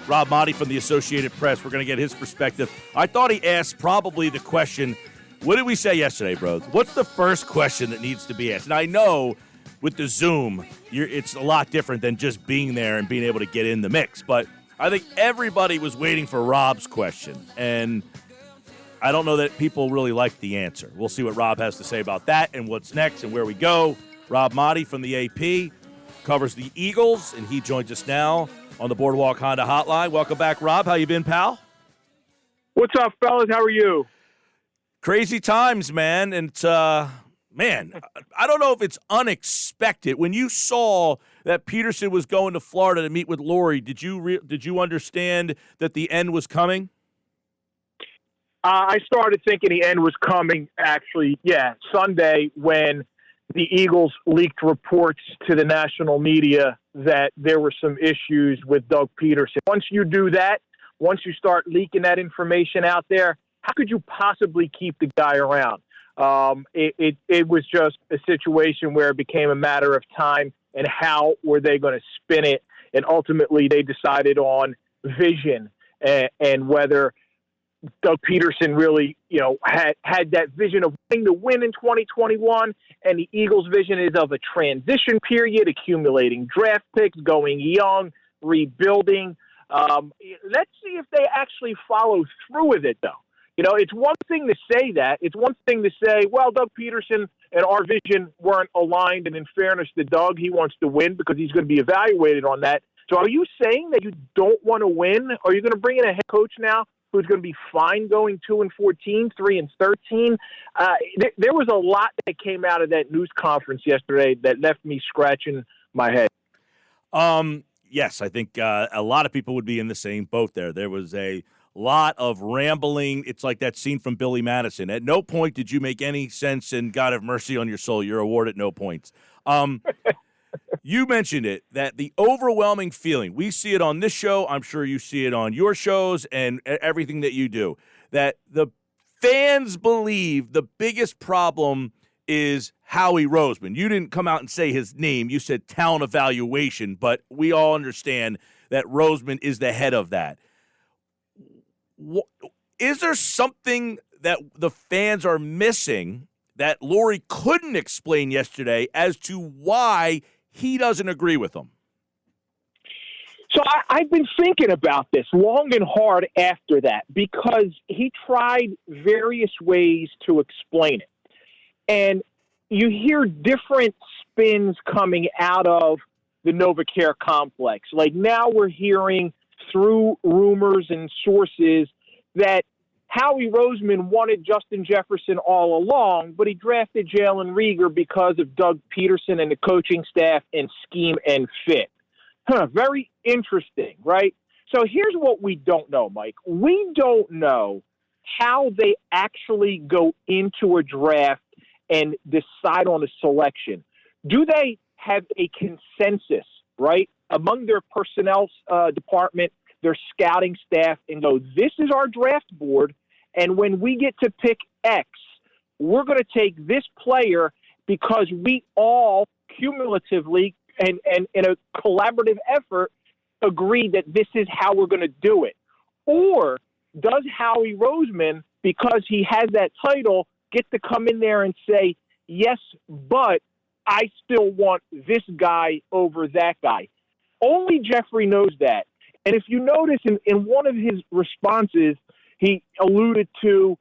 Rob Maaddi from the Associated Press. We're going to get his perspective. I thought he asked probably the question, what did we say yesterday, bros? What's the first question that needs to be asked? And I know with the Zoom, it's a lot different than just being there and being able to get in the mix. But I think everybody was waiting for Rob's question. And I don't know that people really like the answer. We'll see what Rob has to say about that and what's next and where we go. Rob Maaddi from the AP covers the Eagles, and he joins us now on the Boardwalk Honda Hotline. Welcome back, Rob. How you been, pal? What's up, fellas? How are you? Crazy times, man. And, man, I don't know if it's unexpected. When you saw that Peterson was going to Florida to meet with Lurie, did you understand that the end was coming? I started thinking the end was coming, actually, Sunday when the Eagles leaked reports to the national media that there were some issues with Doug Pederson. Once you do that, once you start leaking that information out there, how could you possibly keep the guy around? It was just a situation where it became a matter of time and how were they going to spin it. And ultimately they decided on vision and whether Doug Pederson really, had that vision of wanting to win in 2021, and the Eagles' vision is of a transition period, accumulating draft picks, going young, rebuilding. Let's see if they actually follow through with it, though. It's one thing to say that. It's one thing to say, well, Doug Pederson and our vision weren't aligned, and in fairness to Doug, he wants to win because he's going to be evaluated on that. So are you saying that you don't want to win? Are you going to bring in a head coach now who's going to be fine going 2-14, 3-13? There was a lot that came out of that news conference yesterday that left me scratching my head. Yes, I think a lot of people would be in the same boat there. There was a lot of rambling. It's like that scene from Billy Madison. At no point did you make any sense, and God have mercy on your soul. You're awarded no points. You mentioned it, that the overwhelming feeling, we see it on this show, I'm sure you see it on your shows and everything that you do, that the fans believe the biggest problem is Howie Roseman. You didn't come out and say his name. You said talent evaluation, but we all understand that Roseman is the head of that. Is there something that the fans are missing that Lurie couldn't explain yesterday as to why he doesn't agree with them? So I've been thinking about this long and hard after that because he tried various ways to explain it. And you hear different spins coming out of the NovaCare complex. Like now we're hearing through rumors and sources that Howie Roseman wanted Justin Jefferson all along, but he drafted Jalen Reagor because of Doug Pederson and the coaching staff and scheme and fit. Very interesting, right? So here's what we don't know, Mike. We don't know how they actually go into a draft and decide on a selection. Do they have a consensus, right, among their personnel department, their scouting staff, and go, this is our draft board, and when we get to pick X, we're going to take this player because we all cumulatively and in a collaborative effort agree that this is how we're going to do it? Or does Howie Roseman, because he has that title, get to come in there and say, yes, but I still want this guy over that guy? Only Jeffrey knows that. And if you notice in one of his responses, he alluded to,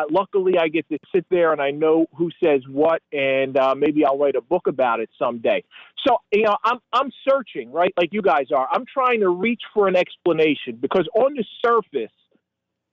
luckily I get to sit there and I know who says what, and maybe I'll write a book about it someday. So, I'm searching, right, like you guys are. I'm trying to reach for an explanation because on the surface,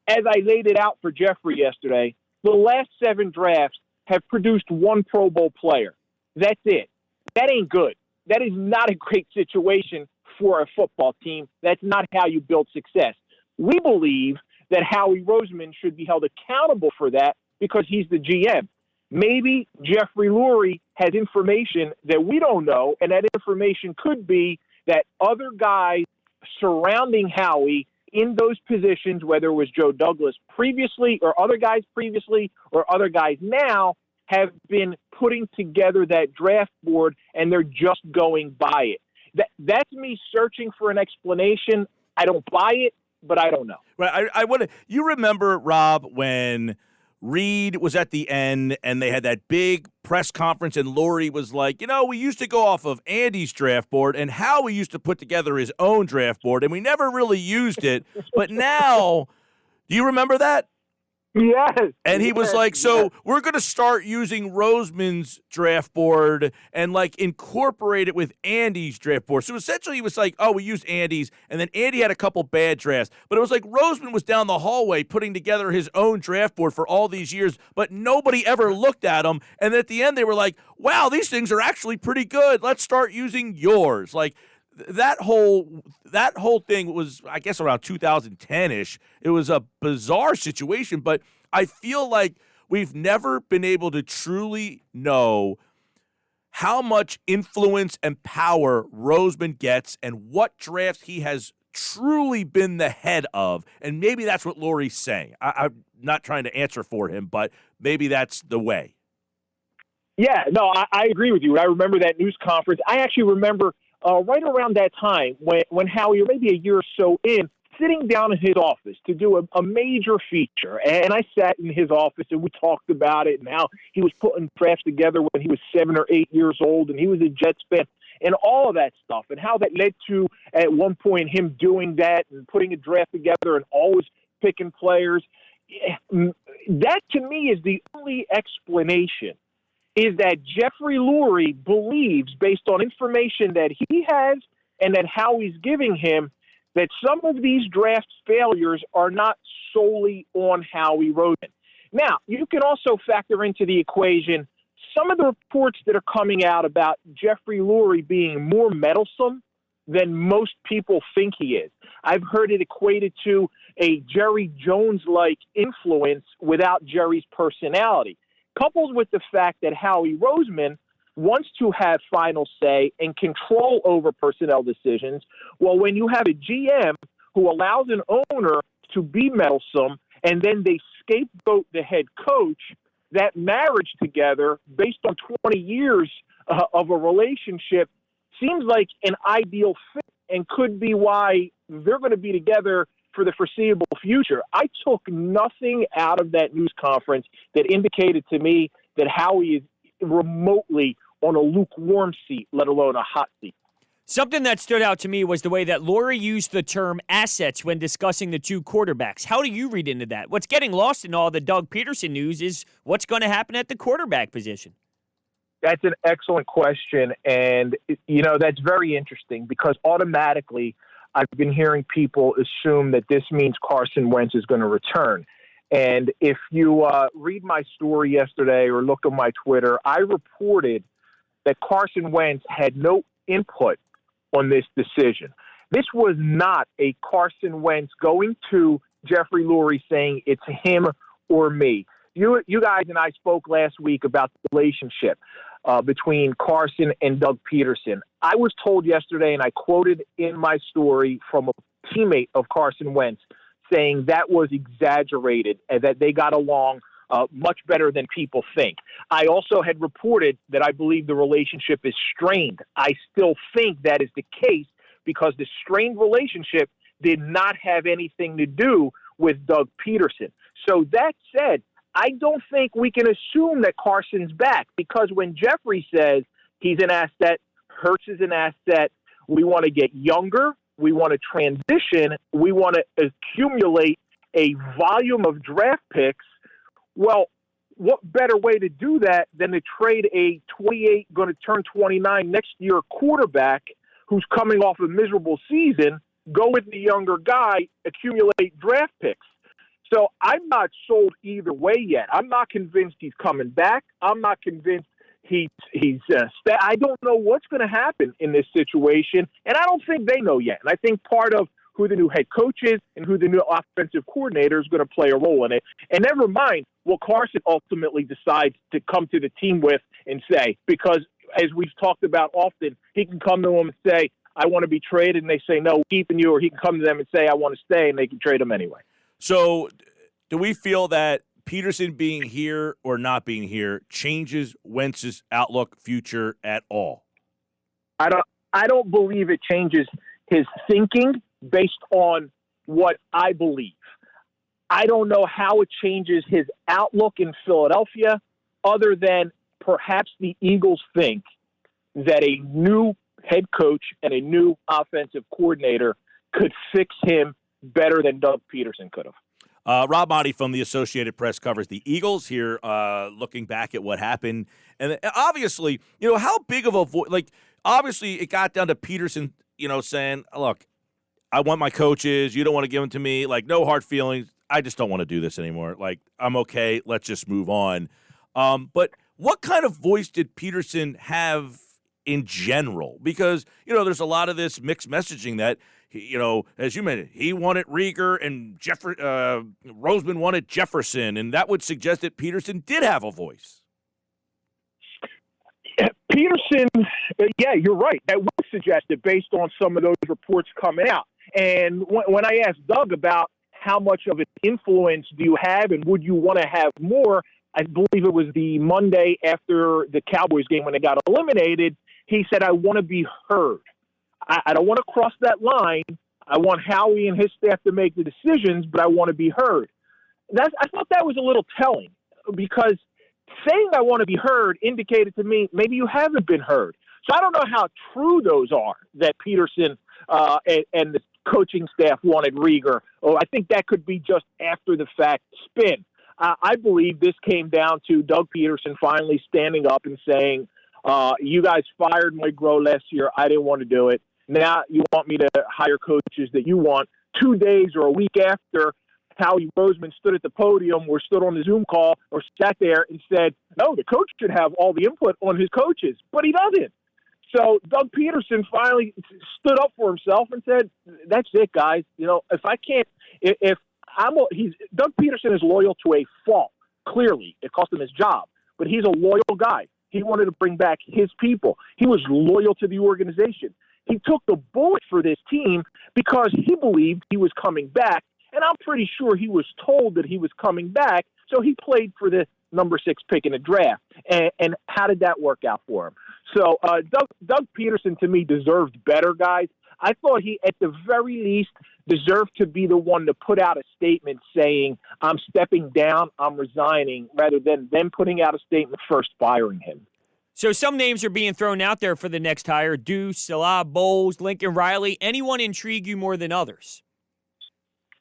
as I laid it out for Jeffrey yesterday, the last 7 drafts have produced 1 Pro Bowl player. That's it. That ain't good. That is not a great situation for a football team. That's not how you build success. We believe that Howie Roseman should be held accountable for that because he's the GM. Maybe Jeffrey Lurie has information that we don't know, and that information could be that other guys surrounding Howie in those positions, whether it was Joe Douglas previously or other guys previously or other guys now, have been putting together that draft board, and they're just going by it. That's me searching for an explanation. I don't buy it, but I don't know. Right. I want to. You remember, Rob, when Reed was at the end and they had that big press conference and Lurie was like, we used to go off of Andy's draft board and Howie used to put together his own draft board and we never really used it. But now, do you remember that? Yes. And he was like, so we're going to start using Roseman's draft board and incorporate it with Andy's draft board. So essentially he was like, oh, we used Andy's, and then Andy had a couple bad drafts. But it was like Roseman was down the hallway putting together his own draft board for all these years, but nobody ever looked at them. And at the end they were like, wow, these things are actually pretty good. Let's start using yours. That whole thing was, I guess, around 2010-ish. It was a bizarre situation, but I feel like we've never been able to truly know how much influence and power Roseman gets and what drafts he has truly been the head of. And maybe that's what Lurie's saying. I'm not trying to answer for him, but maybe that's the way. Yeah, no, I agree with you. I remember that news conference. I actually remember right around that time when Howie, or maybe a year or so in, sitting down in his office to do a major feature. And I sat in his office and we talked about it and how he was putting drafts together when he was 7 or 8 years old and he was a Jets fan and all of that stuff and how that led to, at one point, him doing that and putting a draft together and always picking players. That, to me, is the only explanation, is that Jeffrey Lurie believes, based on information that he has and that Howie's giving him, that some of these draft failures are not solely on Howie Roseman. Now, you can also factor into the equation some of the reports that are coming out about Jeffrey Lurie being more meddlesome than most people think he is. I've heard it equated to a Jerry Jones-like influence without Jerry's personality, coupled with the fact that Howie Roseman wants to have final say and control over personnel decisions. Well, when you have a GM who allows an owner to be meddlesome and then they scapegoat the head coach, that marriage together, based on 20 years of a relationship, seems like an ideal fit and could be why they're going to be together for the foreseeable future. I took nothing out of that news conference that indicated to me that Howie is remotely on a lukewarm seat, let alone a hot seat. Something that stood out to me was the way that Lurie used the term assets when discussing the two quarterbacks. How do you read into that? What's getting lost in all the Doug Pederson news is what's going to happen at the quarterback position. That's an excellent question, and that's very interesting because automatically I've been hearing people assume that this means Carson Wentz is going to return. And if you read my story yesterday or look at my Twitter, I reported that Carson Wentz had no input on this decision. This was not a Carson Wentz going to Jeffrey Lurie saying it's him or me. You guys and I spoke last week about the relationship between Carson and Doug Pederson. I was told yesterday, and I quoted in my story from a teammate of Carson Wentz, saying that was exaggerated and that they got along much better than people think. I also had reported that I believe the relationship is strained. I still think that is the case because the strained relationship did not have anything to do with Doug Pederson. So that said, I don't think we can assume that Carson's back because when Jeffrey says he's an asset, Hurts is an asset, we want to get younger, we want to transition, we want to accumulate a volume of draft picks. Well, what better way to do that than to trade a 28, going to turn 29 next year quarterback who's coming off a miserable season, go with the younger guy, accumulate draft picks. So I'm not sold either way yet. I'm not convinced he's coming back. I'm not convinced I don't know what's going to happen in this situation, and I don't think they know yet. And I think part of who the new head coach is and who the new offensive coordinator is going to play a role in it. And never mind what Carson ultimately decides to come to the team with and say, because as we've talked about often, he can come to them and say, I want to be traded, and they say, no, we're keeping you, or he can come to them and say, I want to stay, and they can trade him anyway. So do we feel that Peterson being here or not being here changes Wentz's outlook future at all? I don't believe it changes his thinking based on what I believe. I don't know how it changes his outlook in Philadelphia, other than perhaps the Eagles think that a new head coach and a new offensive coordinator could fix him better than Doug Pederson could have. Rob Maaddi from the Associated Press covers the Eagles here, looking back at what happened. And obviously, how big of a voice, obviously it got down to Peterson, saying, look, I want my coaches. You don't want to give them to me. No hard feelings. I just don't want to do this anymore. I'm okay. Let's just move on. But what kind of voice did Peterson have in general? Because, there's a lot of this mixed messaging that, as you mentioned, he wanted Rieger and Roseman wanted Jefferson, and that would suggest that Peterson did have a voice. Peterson, yeah, you're right. That would suggest it based on some of those reports coming out. And when I asked Doug about how much of an influence do you have and would you want to have more, I believe it was the Monday after the Cowboys game when they got eliminated, he said, I want to be heard. I don't want to cross that line. I want Howie and his staff to make the decisions, but I want to be heard. I thought that was a little telling, because saying I want to be heard indicated to me maybe you haven't been heard. So I don't know how true those are that Peterson and the coaching staff wanted Rieger. I think that could be just after the fact spin. I believe this came down to Doug Pederson finally standing up and saying, you guys fired Mike Groh last year. I didn't want to do it. Now you want me to hire coaches that you want. 2 days or a week after Howie Roseman stood at the podium or stood on the Zoom call or sat there and said, no, the coach should have all the input on his coaches, but he doesn't. So Doug Pederson finally stood up for himself and said, that's it, guys. If I can't, Doug Pederson is loyal to a fault. Clearly, it cost him his job, but he's a loyal guy. He wanted to bring back his people. He was loyal to the organization. He took the bullet for this team because he believed he was coming back, and I'm pretty sure he was told that he was coming back, so he played for the number 6 pick in the draft. And how did that work out for him? So Doug Pederson, to me, deserved better, guys. I thought he, at the very least, deserved to be the one to put out a statement saying, I'm stepping down, I'm resigning, rather than them putting out a statement first firing him. So some names are being thrown out there for the next hire. Deuce, Salah, Bowles, Lincoln Riley. Anyone intrigue you more than others?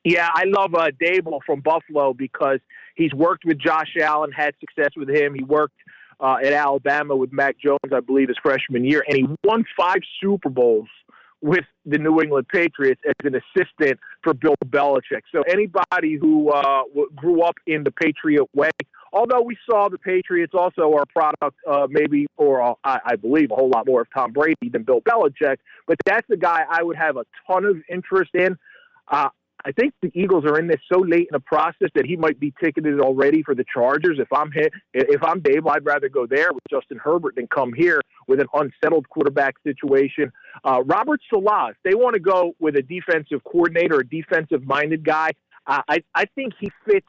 Yeah, I love Dable from Buffalo because he's worked with Josh Allen, had success with him. He worked at Alabama with Mac Jones, I believe, his freshman year, and he won 5 Super Bowls with the New England Patriots as an assistant for Bill Belichick. So anybody who grew up in the Patriot way, although we saw the Patriots also are a product I believe a whole lot more of Tom Brady than Bill Belichick, but that's the guy I would have a ton of interest in. I think the Eagles are in this so late in the process that he might be ticketed already for the Chargers. If I'm Dave, I'd rather go there with Justin Herbert than come here with an unsettled quarterback situation. Robert Salah, if they want to go with a defensive coordinator, a defensive-minded guy, I think he fits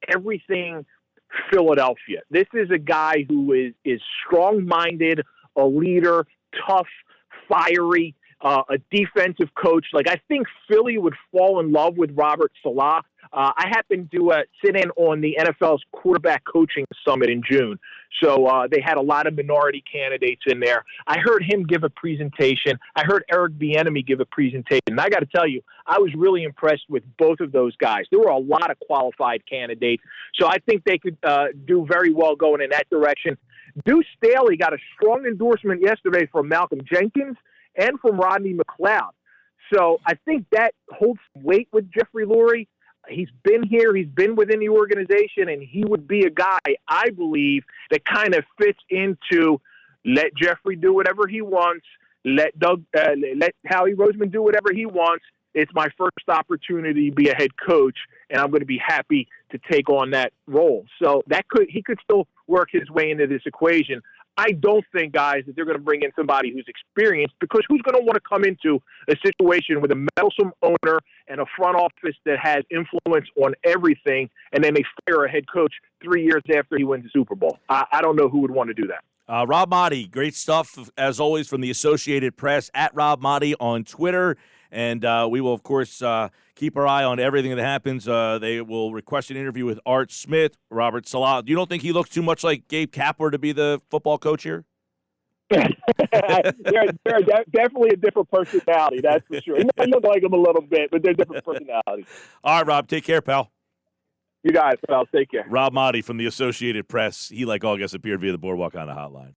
everything Philadelphia. This is a guy who is strong-minded, a leader, tough, fiery, a defensive coach. I think Philly would fall in love with Robert Salah. I happened to sit in on the NFL's quarterback coaching summit in June. So they had a lot of minority candidates in there. I heard him give a presentation. I heard Eric Bieniemy give a presentation. And I got to tell you, I was really impressed with both of those guys. There were a lot of qualified candidates. So I think they could do very well going in that direction. Deuce Staley got a strong endorsement yesterday from Malcolm Jenkins and from Rodney McLeod. So I think that holds weight with Jeffrey Lurie. He's been here. He's been within the organization, and he would be a guy, I believe, that kind of fits into let Jeffrey do whatever he wants, let Howie Roseman do whatever he wants. It's my first opportunity to be a head coach, and I'm going to be happy to take on that role. So he could still work his way into this equation. I don't think, guys, that they're going to bring in somebody who's experienced, because who's going to want to come into a situation with a meddlesome owner and a front office that has influence on everything, and then they fire a head coach 3 years after he wins the Super Bowl? I don't know who would want to do that. Rob Maaddi, great stuff, as always, from the Associated Press, at Rob Maaddi on Twitter. And we will, of course, keep our eye on everything that happens. They will request an interview with Art Smith, Robert Salah. You don't think he looks too much like Gabe Kapler to be the football coach here? they're definitely a different personality, that's for sure. I look like him a little bit, but they're different personalities. All right, Rob, take care, pal. You got it, pal. Take care. Rob Maaddi from the Associated Press. He, like all guests, appeared via the Boardwalk on the Hotline.